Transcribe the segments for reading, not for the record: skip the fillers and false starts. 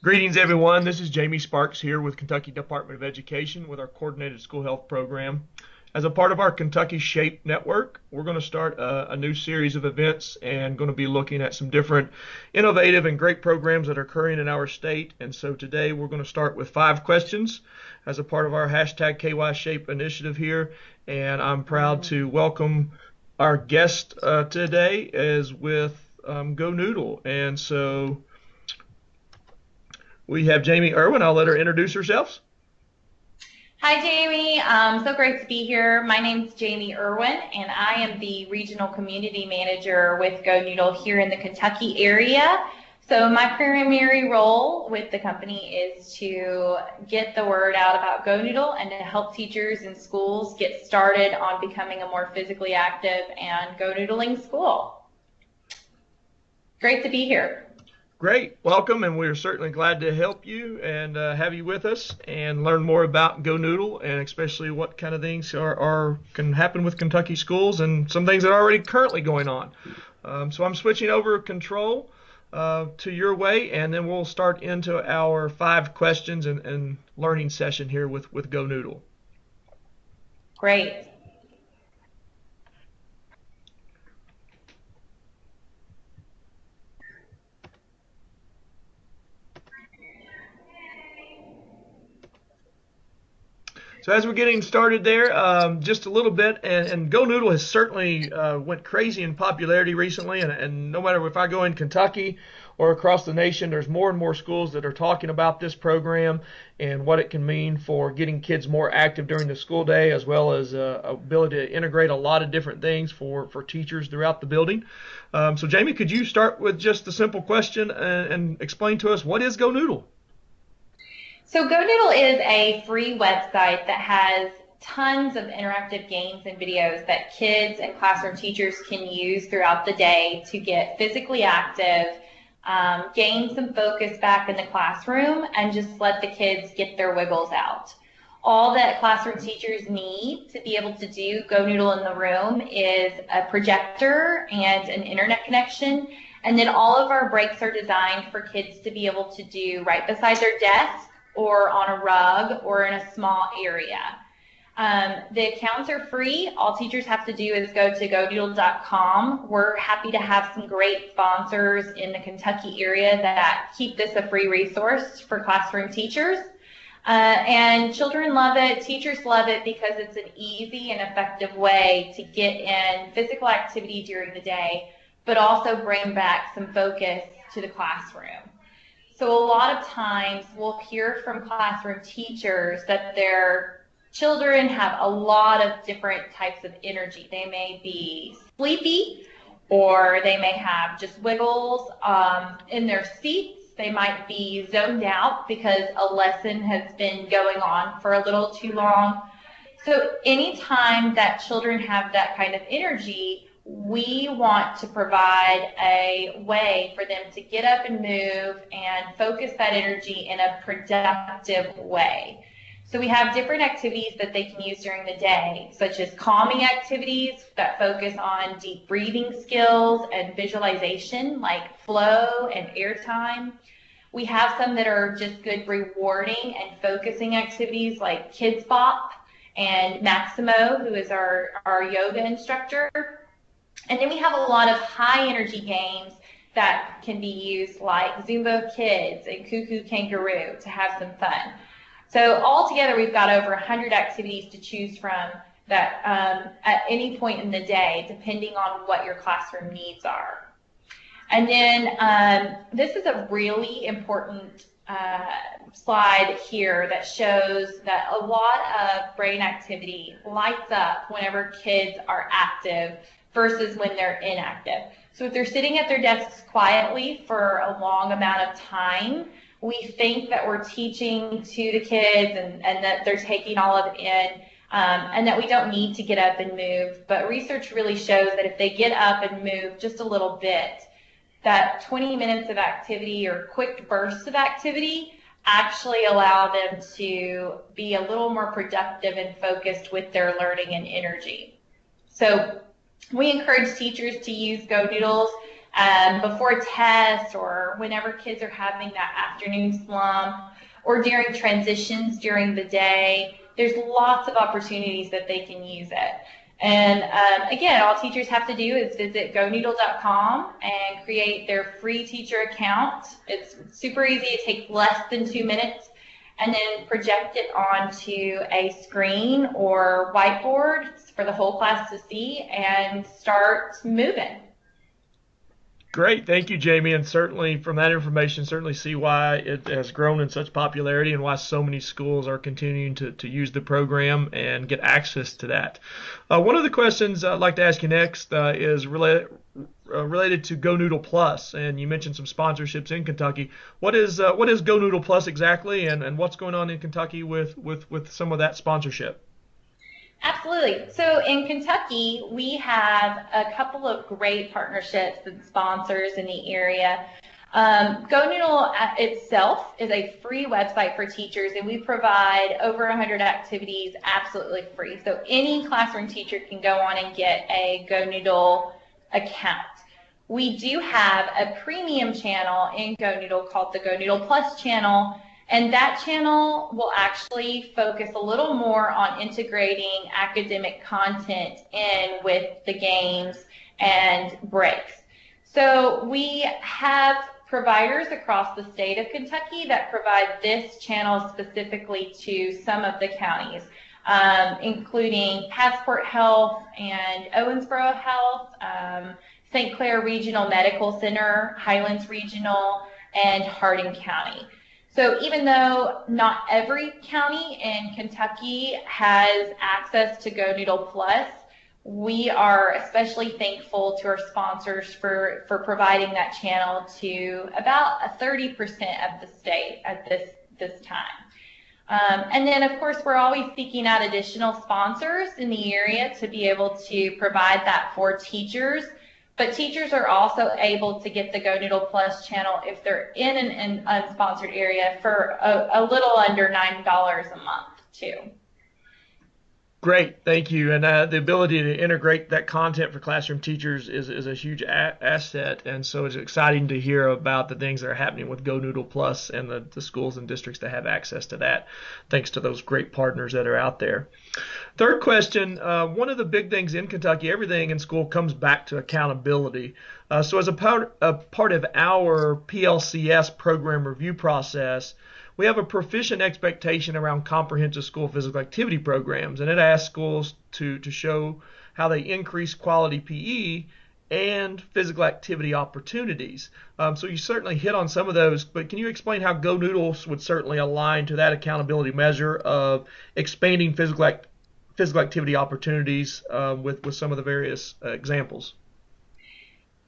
Greetings, everyone. This is Jamie Sparks here with Kentucky Department of Education with our Coordinated School Health Program. As a part of our Kentucky SHAPE network, we're going to start a new series of events and going to be looking at some different innovative and great programs that are occurring in our state. And so today we're going to start with 5 questions as a part of our hashtag KYSHAPE initiative here. And I'm proud to welcome our guest today is with GoNoodle. And so we have Jamie Irwin. I'll let her introduce herself. Hi, Jamie. So great to be here. My name's Jamie Irwin, and I am the Regional Community Manager with GoNoodle here in the Kentucky area. So my primary role with the company is to get the word out about GoNoodle and to help teachers and schools get started on becoming a more physically active and GoNoodling school. Great to be here. Great. Welcome, and we're certainly glad to help you and have you with us and learn more about GoNoodle and especially what kind of things can happen with Kentucky schools and some things that are already currently going on. So I'm switching over control to your way, and then we'll start into our 5 questions and learning session here with GoNoodle. Great. So as we're getting started there, just a little bit, and GoNoodle has certainly went crazy in popularity recently, and no matter if I go in Kentucky or across the nation, there's more and more schools that are talking about this program and what it can mean for getting kids more active during the school day, as well as ability to integrate a lot of different things for teachers throughout the building. So Jamie, could you start with just a simple question and explain to us what is GoNoodle? So GoNoodle is a free website that has tons of interactive games and videos that kids and classroom teachers can use throughout the day to get physically active, gain some focus back in the classroom, and just let the kids get their wiggles out. All that classroom teachers need to be able to do GoNoodle in the room is a projector and an internet connection. And then all of our breaks are designed for kids to be able to do right beside their desk, or on a rug, or in a small area. The accounts are free. All teachers have to do is go to GoNoodle.com. We're happy to have some great sponsors in the Kentucky area that keep this a free resource for classroom teachers. And children love it, teachers love it because it's an easy and effective way to get in physical activity during the day, but also bring back some focus to the classroom. So a lot of times we'll hear from classroom teachers that their children have a lot of different types of energy. They may be sleepy, or they may have just wiggles in their seats. They might be zoned out because a lesson has been going on for a little too long. So anytime that children have that kind of energy, we want to provide a way for them to get up and move and focus that energy in a productive way. So we have different activities that they can use during the day, such as calming activities that focus on deep breathing skills and visualization, like flow and airtime. We have some that are just good rewarding and focusing activities like Kids Bop and Maximo, who is our yoga instructor. And then we have a lot of high energy games that can be used like Zumba Kids and Cuckoo Kangaroo to have some fun. So altogether we've got over 100 activities to choose from that at any point in the day, depending on what your classroom needs are. And then this is a really important slide here that shows that a lot of brain activity lights up whenever kids are active versus when they're inactive. So if they're sitting at their desks quietly for a long amount of time, we think that we're teaching to the kids and that they're taking all of it in, and that we don't need to get up and move. But research really shows that if they get up and move just a little bit, that 20 minutes of activity or quick bursts of activity actually allow them to be a little more productive and focused with their learning and energy. So we encourage teachers to use GoNoodles before tests or whenever kids are having that afternoon slump or during transitions during the day. There's lots of opportunities that they can use it. And again, all teachers have to do is visit GoNoodle.com and create their free teacher account. It's super easy. It takes less than 2 minutes. And then project it onto a screen or whiteboard for the whole class to see and start moving. Great, thank you, Jamie, and certainly from that information, certainly see why it has grown in such popularity and why so many schools are continuing to use the program and get access to that. One of the questions I'd like to ask you next is related to GoNoodle Plus, and you mentioned some sponsorships in Kentucky. What is GoNoodle Plus exactly, and what's going on in Kentucky with some of that sponsorship? Absolutely. So in Kentucky, we have a couple of great partnerships and sponsors in the area. GoNoodle itself is a free website for teachers, and we provide over 100 activities absolutely free. So any classroom teacher can go on and get a GoNoodle account. We do have a premium channel in GoNoodle called the GoNoodle Plus channel, and that channel will actually focus a little more on integrating academic content in with the games and breaks. So we have providers across the state of Kentucky that provide this channel specifically to some of the counties, including Passport Health and Owensboro Health, St. Clair Regional Medical Center, Highlands Regional, and Hardin County. So even though not every county in Kentucky has access to GoNoodle Plus, we are especially thankful to our sponsors for providing that channel to about 30% of the state at this time. And then, of course, we're always seeking out additional sponsors in the area to be able to provide that for teachers. But teachers are also able to get the GoNoodle Plus channel if they're in an unsponsored area for a little under $9 a month, too. Great, thank you. And the ability to integrate that content for classroom teachers is a huge asset. And so it's exciting to hear about the things that are happening with GoNoodle Plus and the schools and districts that have access to that, thanks to those great partners that are out there. Third question, one of the big things in Kentucky, everything in school comes back to accountability. So as a part of our PLCS program review process, we have a proficient expectation around comprehensive school physical activity programs, and it asks schools to show how they increase quality PE and physical activity opportunities. So you certainly hit on some of those, but can you explain how GoNoodles would certainly align to that accountability measure of expanding physical activity opportunities with some of the various examples?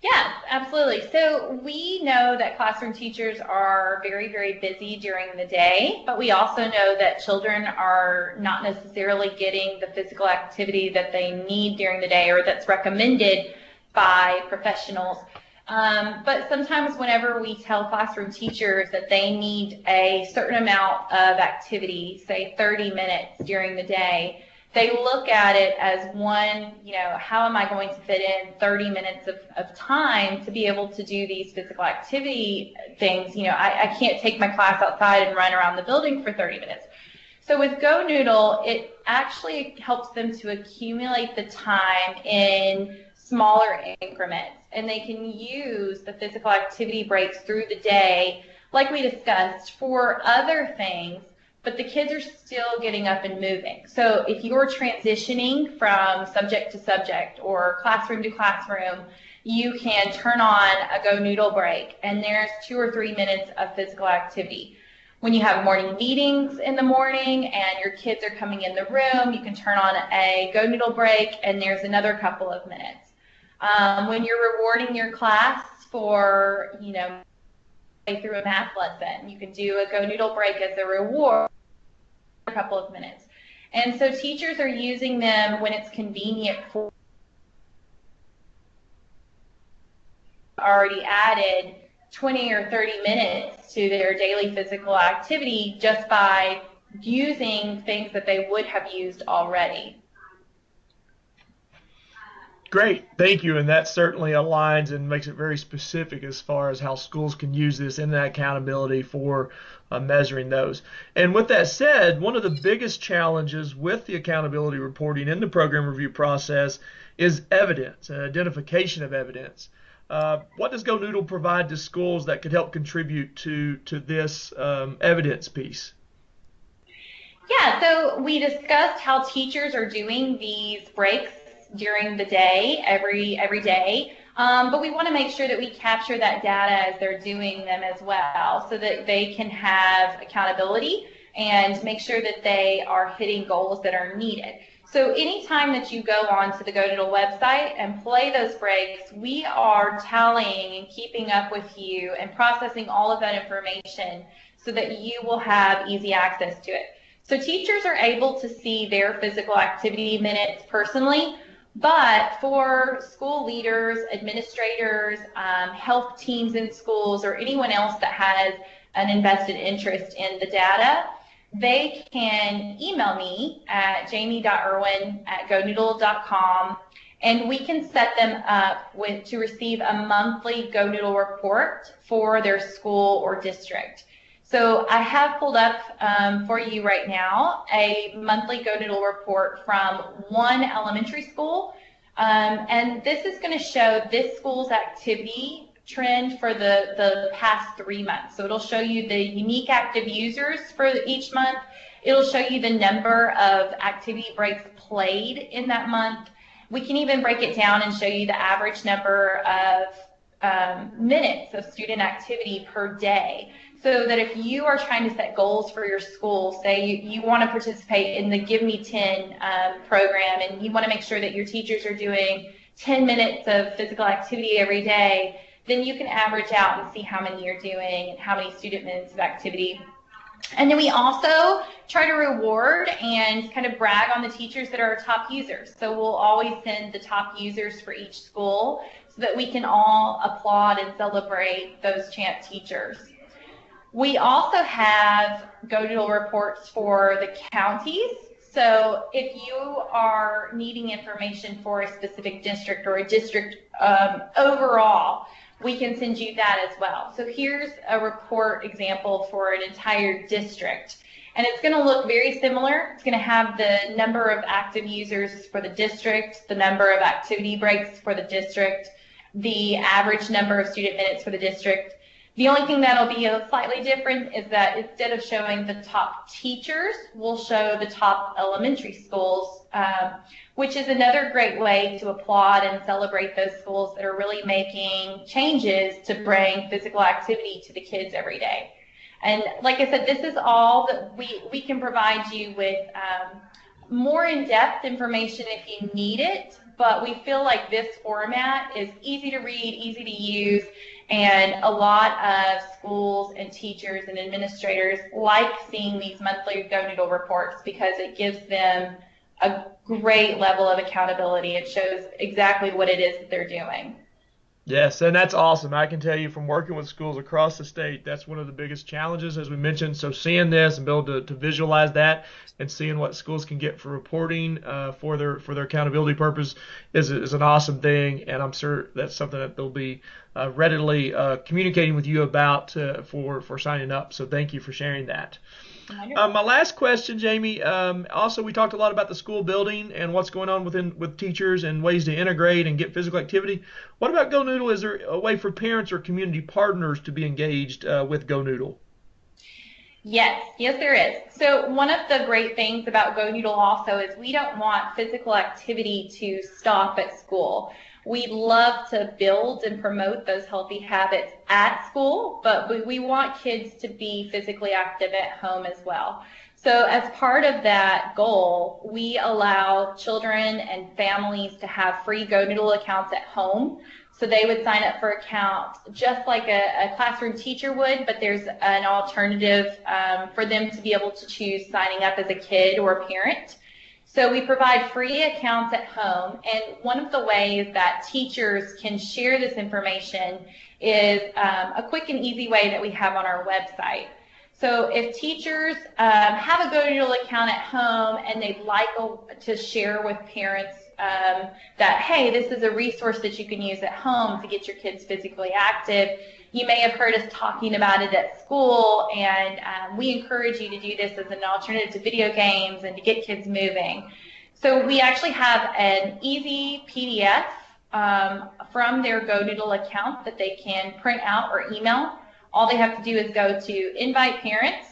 Yes, absolutely. So we know that classroom teachers are very, very busy during the day, but we also know that children are not necessarily getting the physical activity that they need during the day or that's recommended by professionals. But sometimes whenever we tell classroom teachers that they need a certain amount of activity, say 30 minutes during the day, they look at it as one, how am I going to fit in 30 minutes of time to be able to do these physical activity things? I can't take my class outside and run around the building for 30 minutes. So with GoNoodle, it actually helps them to accumulate the time in smaller increments, and they can use the physical activity breaks through the day, like we discussed, for other things, but the kids are still getting up and moving. So if you're transitioning from subject to subject or classroom to classroom, you can turn on a GoNoodle break, and there's 2 or 3 minutes of physical activity. When you have morning meetings in the morning and your kids are coming in the room, you can turn on a GoNoodle break, and there's another couple of minutes. When you're rewarding your class for, through a math lesson, you can do a GoNoodle break as a reward for a couple of minutes. And so teachers are using them when it's convenient for already added 20 or 30 minutes to their daily physical activity just by using things that they would have used already. Great, thank you. And that certainly aligns and makes it very specific as far as how schools can use this in that accountability for measuring those. And with that said, one of the biggest challenges with the accountability reporting in the program review process is evidence and identification of evidence. What does GoNoodle provide to schools that could help contribute to this evidence piece? Yeah, so we discussed how teachers are doing these breaks during the day, every day. But we want to make sure that we capture that data as they're doing them as well, so that they can have accountability and make sure that they are hitting goals that are needed. So anytime that you go onto the GoNoodle website and play those breaks, we are tallying and keeping up with you and processing all of that information so that you will have easy access to it. So teachers are able to see their physical activity minutes personally, but for school leaders, administrators, health teams in schools, or anyone else that has an invested interest in the data, they can email me at jamie.irwin@gonoodle.com, and we can set them up to receive a monthly GoNoodle report for their school or district. So I have pulled up for you right now a monthly GoNoodle report from one elementary school, and this is going to show this school's activity trend for the past 3 months. So it'll show you the unique active users for each month. It'll show you the number of activity breaks played in that month. We can even break it down and show you the average number of minutes of student activity per day. So that if you are trying to set goals for your school, say you want to participate in the Give Me 10 program, and you want to make sure that your teachers are doing 10 minutes of physical activity every day, then you can average out and see how many you're doing and how many student minutes of activity. And then we also try to reward and kind of brag on the teachers that are our top users. So we'll always send the top users for each school so that we can all applaud and celebrate those champ teachers. We also have GoNoodle reports for the counties. So if you are needing information for a specific district or a district overall, we can send you that as well. So here's a report example for an entire district. And it's going to look very similar. It's going to have the number of active users for the district, the number of activity breaks for the district, the average number of student minutes for the district. The only thing that'll be slightly different is that instead of showing the top teachers, we'll show the top elementary schools, which is another great way to applaud and celebrate those schools that are really making changes to bring physical activity to the kids every day. And like I said, this is all that we can provide you with more in-depth information if you need it, but we feel like this format is easy to read, easy to use, and a lot of schools and teachers and administrators like seeing these monthly GoNoodle reports because it gives them a great level of accountability. It shows exactly what it is that they're doing. Yes, and that's awesome. I can tell you from working with schools across the state, that's one of the biggest challenges, as we mentioned. So seeing this and be able to visualize that and seeing what schools can get for reporting for their accountability purpose is an awesome thing. And I'm sure that's something that they'll be readily communicating with you about for signing up. So thank you for sharing that. My last question, Jamie, also we talked a lot about the school building and what's going on with teachers and ways to integrate and get physical activity. What about GoNoodle? Is there a way for parents or community partners to be engaged with GoNoodle? Yes, there is. So one of the great things about GoNoodle also is we don't want physical activity to stop at school. We love to build and promote those healthy habits at school, but we want kids to be physically active at home as well. So as part of that goal, we allow children and families to have free GoNoodle accounts at home. So they would sign up for an account just like a classroom teacher would, but there's an alternative for them to be able to choose signing up as a kid or a parent. So we provide free accounts at home, and one of the ways that teachers can share this information is a quick and easy way that we have on our website. So if teachers have a GoNoodle account at home and they'd like to share with parents that, hey, this is a resource that you can use at home to get your kids physically active. You may have heard us talking about it at school, and we encourage you to do this as an alternative to video games and to get kids moving. So we actually have an easy PDF from their GoNoodle account that they can print out or email. All they have to do is go to Invite Parents.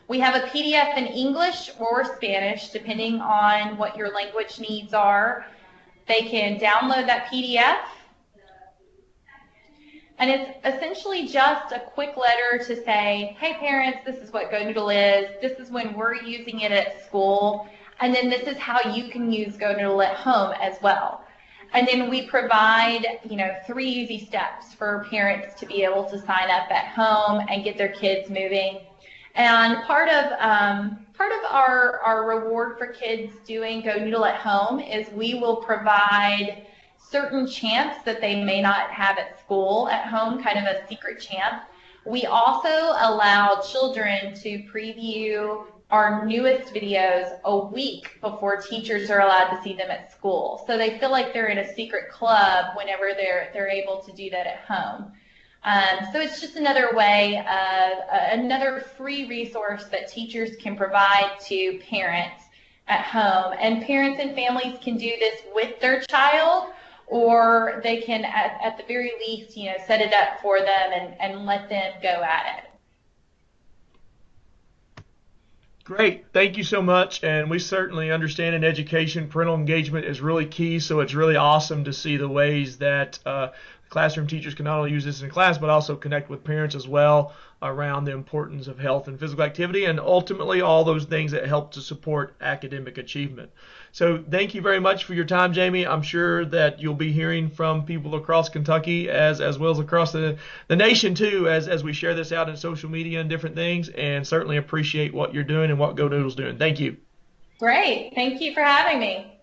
We have a PDF in English or Spanish, depending on what your language needs are. They can download that PDF. And it's essentially just a quick letter to say, hey parents, this is what GoNoodle is. This is when we're using it at school. And then this is how you can use GoNoodle at home as well. And then we provide, 3 easy steps for parents to be able to sign up at home and get their kids moving. And part of our reward for kids doing GoNoodle at home is we will provide certain chants that they may not have at school at home, kind of a secret chant. We also allow children to preview our newest videos a week before teachers are allowed to see them at school. So they feel like they're in a secret club whenever they're able to do that at home. So it's just another way, another free resource that teachers can provide to parents at home. And parents and families can do this with their child, or they can, at the very least, set it up for them and let them go at it. Great. Thank you so much. And we certainly understand in education, parental engagement is really key. So it's really awesome to see the ways that classroom teachers can not only use this in class, but also connect with parents as well around the importance of health and physical activity, and ultimately all those things that help to support academic achievement. So thank you very much for your time, Jamie. I'm sure that you'll be hearing from people across Kentucky as well as across the nation too, as we share this out in social media and different things, and certainly appreciate what you're doing and what GoNoodle's doing. Thank you. Great. Thank you for having me.